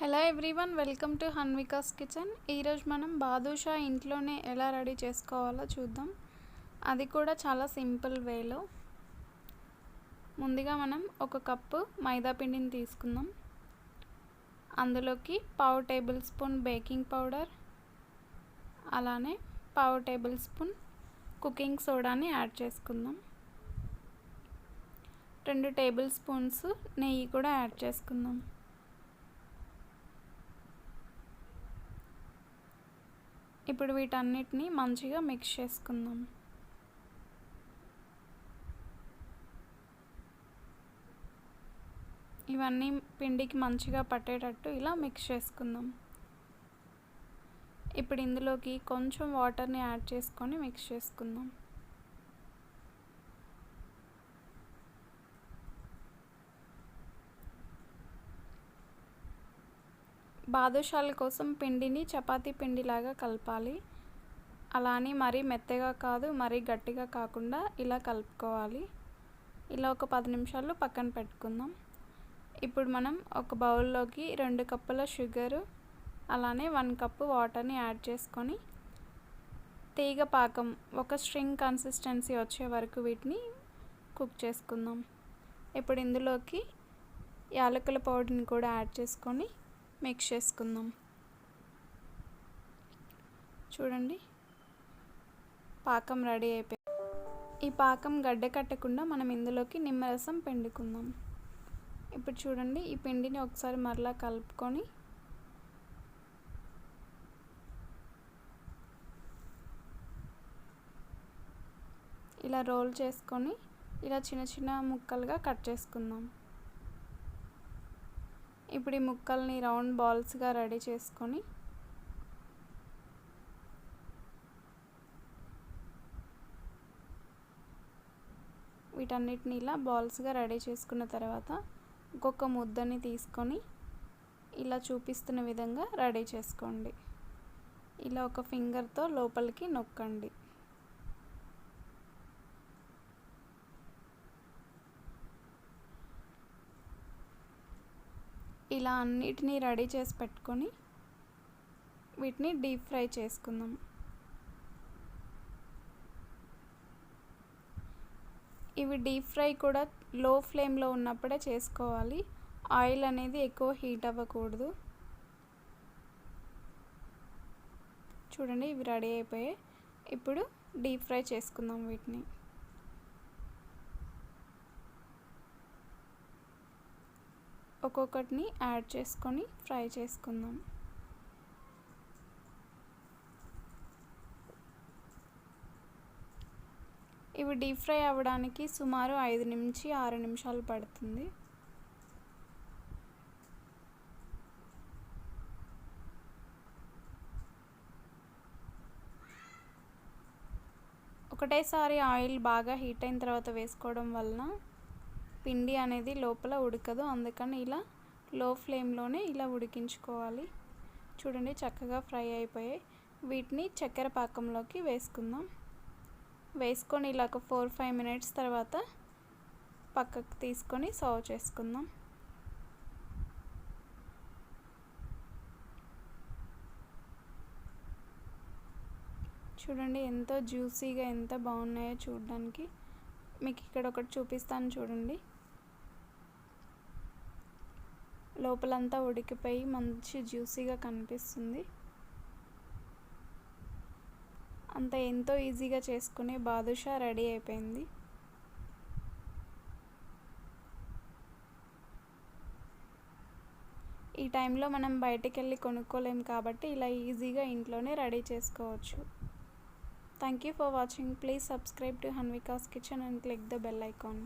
Hello everyone, welcome to Hanvika's kitchen. ఈరోజు మనం బాదుషా ఇంట్లోనే ఎలా రెడీ చేసుకోవాలో చూద్దాం. అది కూడా చాలా సింపుల్ వేలో. ముందుగా మనం ఒక కప్పు మైదా పిండిని తీసుకుందాం. అందులోకి పావు టేబుల్ స్పూన్ బేకింగ్ పౌడర్, అలానే పావు టేబుల్ స్పూన్ కుకింగ్ సోడాని యాడ్ చేసుకుందాం. 2 టేబుల్ స్పూన్స్ నెయ్యి కూడా యాడ్ చేసుకుందాం. ఇప్పుడు వీటన్నిటిని మంచిగా మిక్స్ చేసుకుందాం. ఇవన్నీ పిండికి మంచిగా పట్టేటట్టు ఇలా మిక్స్ చేసుకుందాం. ఇప్పుడు ఇందులోకి కొంచెం వాటర్ని యాడ్ చేసుకొని మిక్స్ చేసుకుందాం. బాదుషాల కోసం పిండిని చపాతీ పిండిలాగా కలపాలి. అలానే మరీ మెత్తగా కాదు, మరీ గట్టిగా కాకుండా ఇలా కలుపుకోవాలి. ఇలా ఒక 10 నిమిషాలు పక్కన పెట్టుకుందాం. ఇప్పుడు మనం ఒక బౌల్లోకి 2 కప్పుల షుగరు, అలానే 1 కప్పు వాటర్ని యాడ్ చేసుకొని తీగ పాకం, ఒక స్ట్రింగ్ కన్సిస్టెన్సీ వచ్చే వరకు వీటిని కుక్ చేసుకుందాం. ఇప్పుడు ఇందులోకి యాలకుల పౌడర్ని కూడా యాడ్ చేసుకొని మిక్స్ చేసుకుందాం. చూడండి, పాకం రెడీ అయిపోయింది. ఈ పాకం గడ్డ కట్టకుండా మనం ఇందులోకి నిమ్మరసం పిండుకుందాం. ఇప్పుడు చూడండి, ఈ పిండిని ఒకసారి మరలా కలుపుకొని ఇలా రోల్ చేసుకొని ఇలా చిన్న చిన్న ముక్కలుగా కట్ చేసుకుందాం. ఇప్పుడు ఈ ముక్కల్ని రౌండ్ బాల్స్గా రెడీ చేసుకొని వీటన్నిటిని ఇలా బాల్స్గా రెడీ చేసుకున్న తర్వాత ఒక్కొక్క ముద్దని తీసుకొని ఇలా చూపిస్తున్న విధంగా రెడీ చేసుకోండి. ఇలా ఒక ఫింగర్తో లోపలికి నొక్కండి. ఇలా అన్నిటినీ రెడీ చేసి పెట్టుకొని వీటిని డీప్ ఫ్రై చేసుకుందాం. ఇవి డీప్ ఫ్రై కూడా లో ఫ్లేమ్లో ఉన్నప్పుడే చేసుకోవాలి. ఆయిల్ అనేది ఎక్కువ హీట్ అవ్వకూడదు. చూడండి, ఇవి రెడీ అయిపోయాయి. ఇప్పుడు డీప్ ఫ్రై చేసుకుందాం. వీటిని ఒక్కొక్కటిని యాడ్ చేసుకొని ఫ్రై చేసుకుందాం. ఇవి డీప్ ఫ్రై అవ్వడానికి సుమారు 5 నుంచి 6 నిమిషాలు పడుతుంది. ఒకటేసారి ఆయిల్ బాగా హీట్ అయిన తర్వాత వేసుకోవడం వలన పిండి అనేది లోపల ఉడకదు. అందుకని ఇలా లో ఫ్లేమ్లోనే ఇలా ఉడికించుకోవాలి. చూడండి, చక్కగా ఫ్రై అయిపోయాయి. వీటిని చక్కెర పాకంలోకి వేసుకుందాం. వేసుకొని ఇలా ఒక 4-5 మినిట్స్ తర్వాత పక్కకు తీసుకొని సర్వ్ చేసుకుందాం. చూడండి, ఎంతో జ్యూసీగా ఎంత బాగున్నాయో చూడడానికి. మీకు ఇక్కడ ఒకటి చూపిస్తాను చూడండి. లోపలంతా ఉడికిపోయి మంచి జ్యూసీగా కనిపిస్తుంది. అంత ఎంతో ఈజీగా చేసుకునే బాదుషా రెడీ అయిపోయింది. ఈ టైంలో మనం బయటికి వెళ్ళి కొనుక్కోలేం కాబట్టి ఇలా ఈజీగా ఇంట్లోనే రెడీ చేసుకోవచ్చు. Thank you for watching. Please subscribe to Hanvika's Kitchen and click the bell icon.